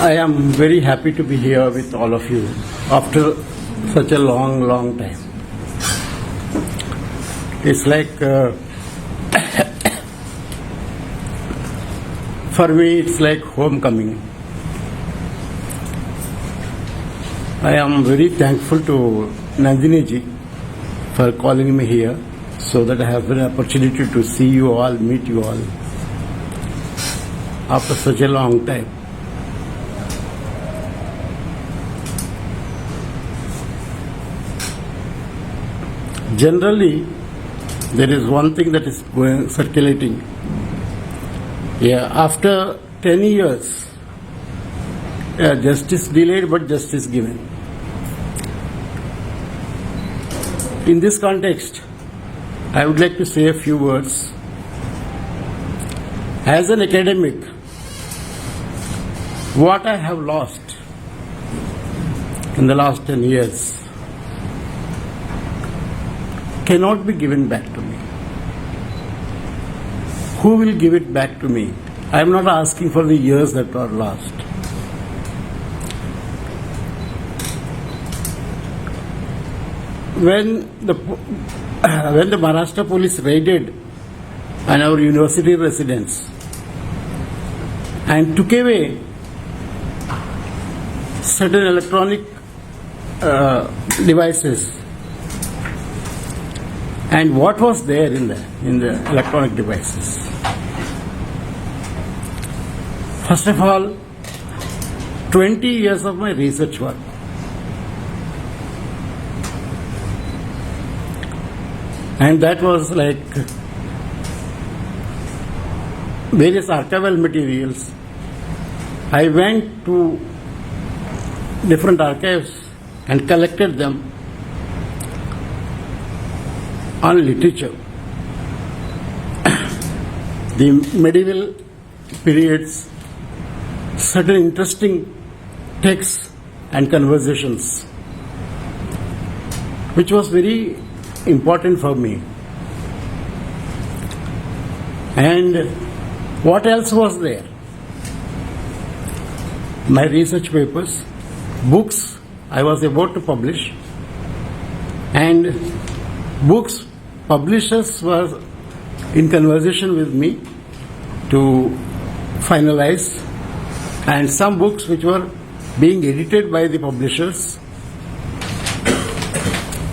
I am very happy to be here with all of you after such a long time. It's like, for me, it's like homecoming. I am very thankful to Nandini ji for calling me here so that I have an opportunity to see you all, meet you all after such a long time. Generally, there is one thing that is circulating. After 10 years, justice delayed but justice given. In this context, I would like to say a few words. As an academic, what I have lost in the last 10 years cannot be given back to me. Who will give it back to me? I am not asking for the years that are lost. When the Maharashtra police raided on our university residence and took away certain electronic devices, and what was there in the electronic devices? First of all, 20 years of my research work. And that was like various archival materials. I went to different archives and collected them on literature, the medieval periods, certain interesting texts and conversations, which was very important for me. And what else was there? My research papers, books I was about to publish, and books publishers were in conversation with me to finalize, and some books which were being edited by the publishers.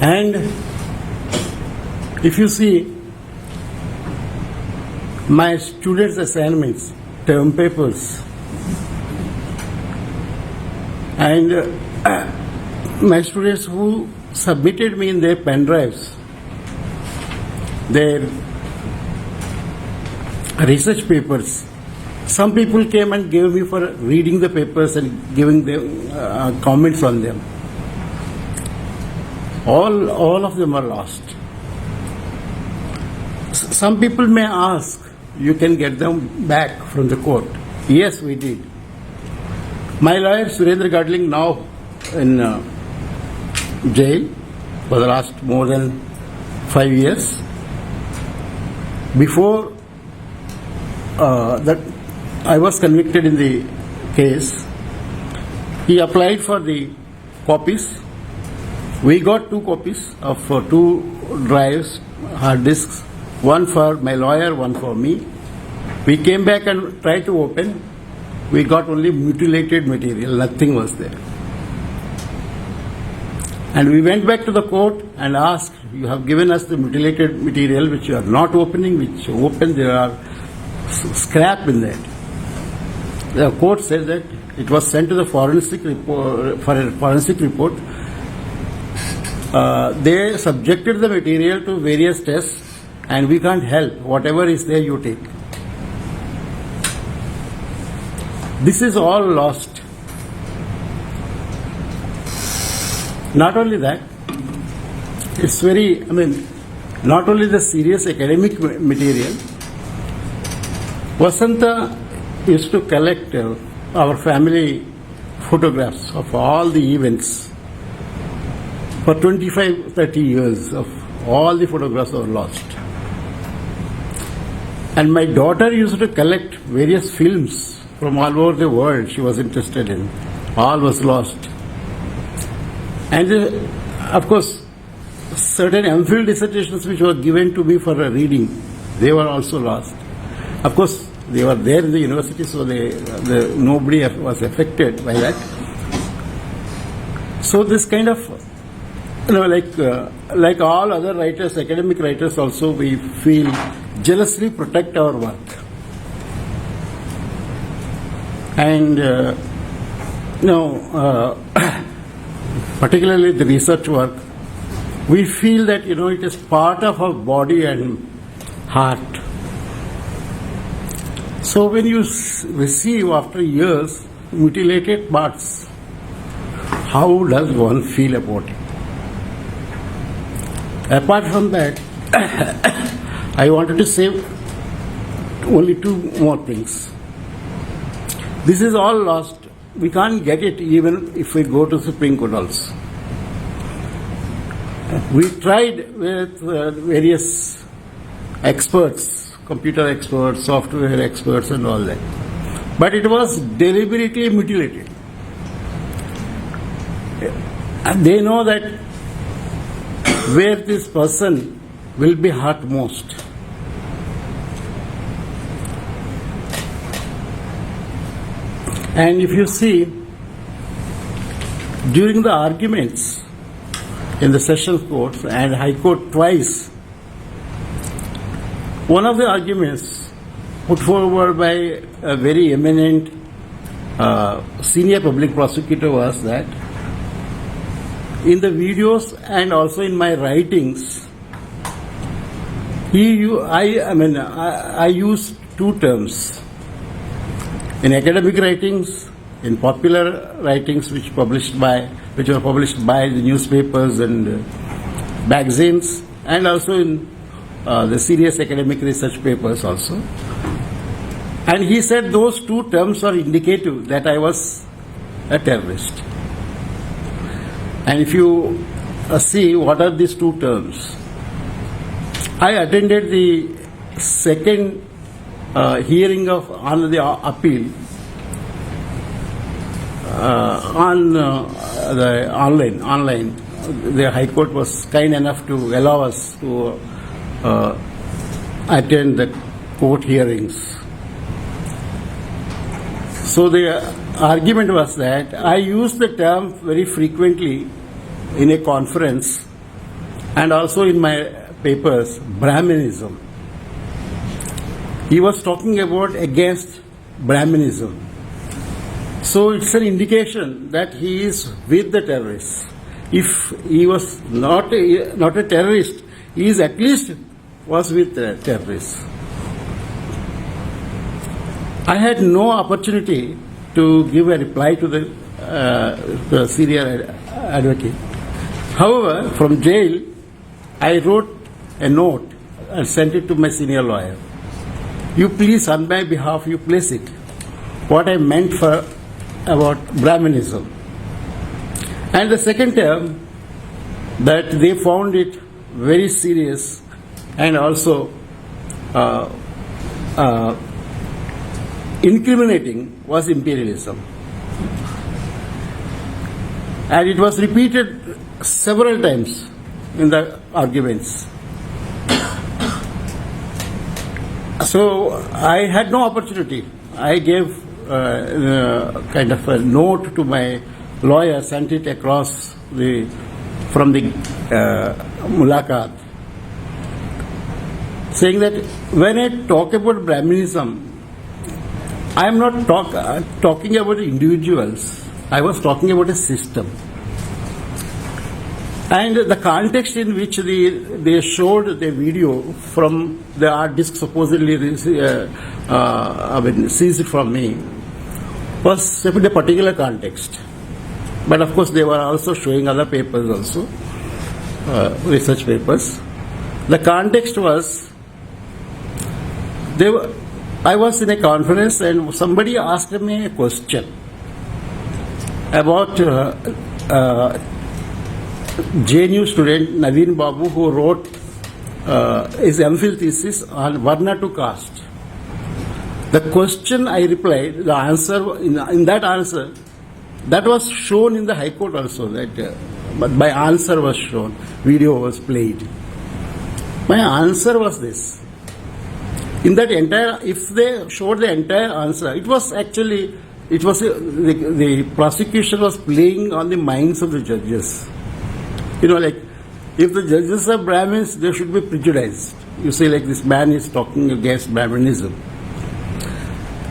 And if you see my students' assignments, term papers, and my students who submitted me in their pen drives their research papers, some people came and gave me for reading the papers and giving them comments on them. All of them are lost. Some people may ask, you can get them back from the court. Yes, we did. My lawyer Surendra Gadling, now in jail for the last more than 5 years. Before that I was convicted in the case, he applied for the copies. We got 2 copies of 2 drives, hard disks, one for my lawyer, one for me. We came back and tried to open. We got only mutilated material, nothing was there. And we went back to the court and asked, you have given us the mutilated material which you are not opening, which you open, there are scrap in that. The court said that it was sent to the forensic report, for a forensic report. They subjected the material to various tests and we can't help. Whatever is there, you take. This is all lost. Not only that, it's very, not only the serious academic material. Vasanta used to collect our family photographs of all the events. For 25-30 years of all the photographs were lost. And my daughter used to collect various films from all over the world she was interested in. All was lost. And of course, certain MPhil dissertations which were given to me for a reading, they were also lost. Of course, they were there in the university, so nobody was affected by that. So this kind of, like all other writers, academic writers also, we feel jealously protect our work. And particularly the research work, we feel that it is part of our body and heart. So when you receive after years mutilated parts, how does one feel about it? Apart from that, I wanted to say only two more things. This is all lost. We can't get it even if we go to Supreme Court also. We tried with various experts, computer experts, software experts and all that. But it was deliberately mutilated. And they know that where this person will be hurt most. And if you see, during the arguments in the Sessions Court and High Court twice, one of the arguments put forward by a very eminent senior public prosecutor was that in the videos and also in my writings, I use two terms. In academic writings, in popular writings which were published by the newspapers and magazines, and also in the serious academic research papers also. And he said those two terms are indicative that I was a terrorist. And if you see what are these two terms, I attended the second hearing on the appeal on the online. The High Court was kind enough to allow us to attend the court hearings. So the argument was that I used the term very frequently in a conference and also in my papers, Brahminism. He was talking about against Brahminism. So it's an indication that he is with the terrorists. If he was not a terrorist, he is at least was with the terrorists. I had no opportunity to give a reply to the senior advocate. However, from jail, I wrote a note and sent it to my senior lawyer. You please, on my behalf, you place it. What I meant about Brahminism. And the second term, that they found it very serious and also incriminating, was imperialism. And it was repeated several times in the arguments. So I had no opportunity. I gave kind of a note to my lawyer, sent it across from the Mulakat, saying that when I talk about Brahminism, I am not talking about individuals. I was talking about a system. And the context in which they showed the video from the hard disk supposedly seized from me was in a particular context. But of course they were also showing other papers also, research papers. The context was, I was in a conference and somebody asked me a question about JNU student Naveen Babu, who wrote his MPhil thesis on Varna to caste. The question I replied, the answer, in that answer, that was shown in the High Court also, that but my answer was shown, video was played. My answer was this. In that entire, if they showed the entire answer, it was actually, the prosecution was playing on the minds of the judges. You know, like, if the judges are Brahmins, they should be prejudiced. You say, like, this man is talking against Brahminism.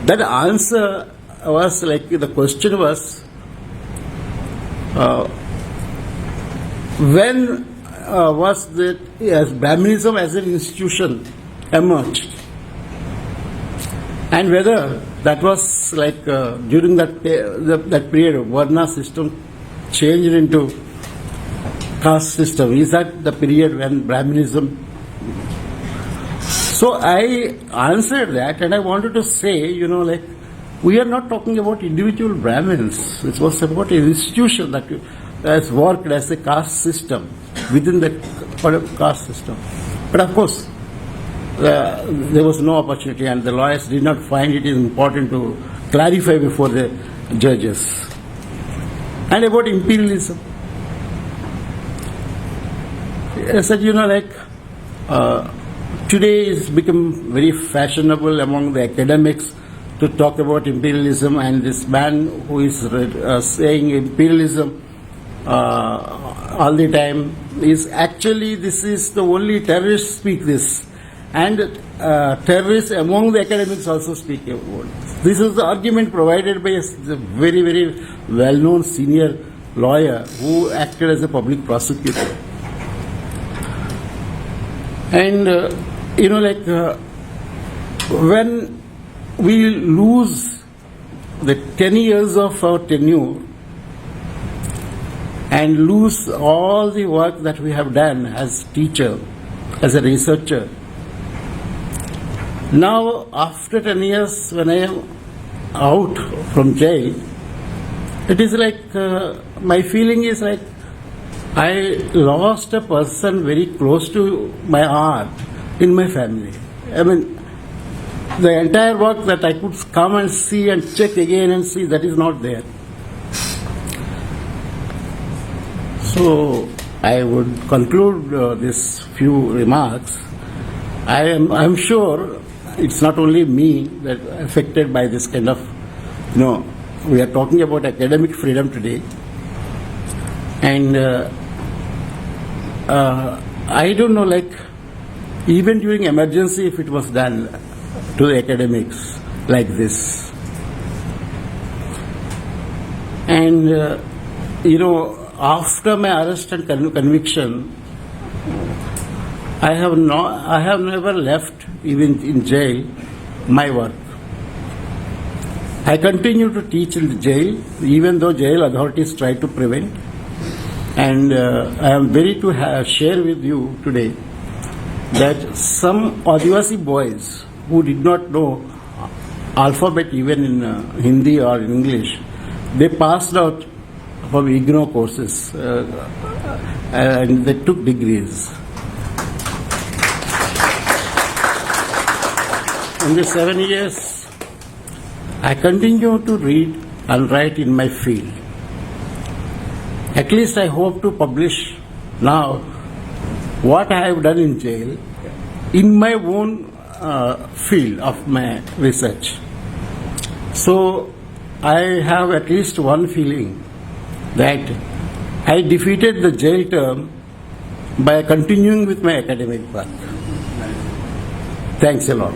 That answer was like, the question was, when was that as Brahminism as an institution emerged, and whether that was like during that period, Varna system changed into caste system. Is that the period when Brahminism? So I answered that, and I wanted to say, you know, like, we are not talking about individual Brahmins. It was about an institution that has worked as a caste system within the caste system. But of course, there was no opportunity, and the lawyers did not find it important to clarify before the judges. And about imperialism, I said, you know, like, today it's become very fashionable among the academics to talk about imperialism, and this man who is saying imperialism all the time is actually, this is the only terrorists speak this, and terrorists among the academics also speak about this. This is the argument provided by a very, very well-known senior lawyer who acted as a public prosecutor. And you know, like, when we lose the 10 years of our tenure and lose all the work that we have done as teacher, as a researcher, now after 10 years when I am out from jail, it is like, my feeling is like, I lost a person very close to my heart in my family. I mean, the entire work that I could come and see and check again and see, that is not there. So I would conclude this few remarks. I'm sure it's not only me that affected by this kind of, you know, we are talking about academic freedom today, and I don't know, like, even during emergency, if it was done to the academics like this. And you know, after my arrest and conviction, I have never left, even in jail, my work. I continue to teach in the jail, even though jail authorities try to prevent. And I am very to share with you today that some Adivasi boys who did not know alphabet even in Hindi or in English, they passed out from IGNOU courses and they took degrees. In the 7 years, I continue to read and write in my field. At least I hope to publish now what I have done in jail in my own field of my research. So I have at least one feeling that I defeated the jail term by continuing with my academic work. Thanks a lot.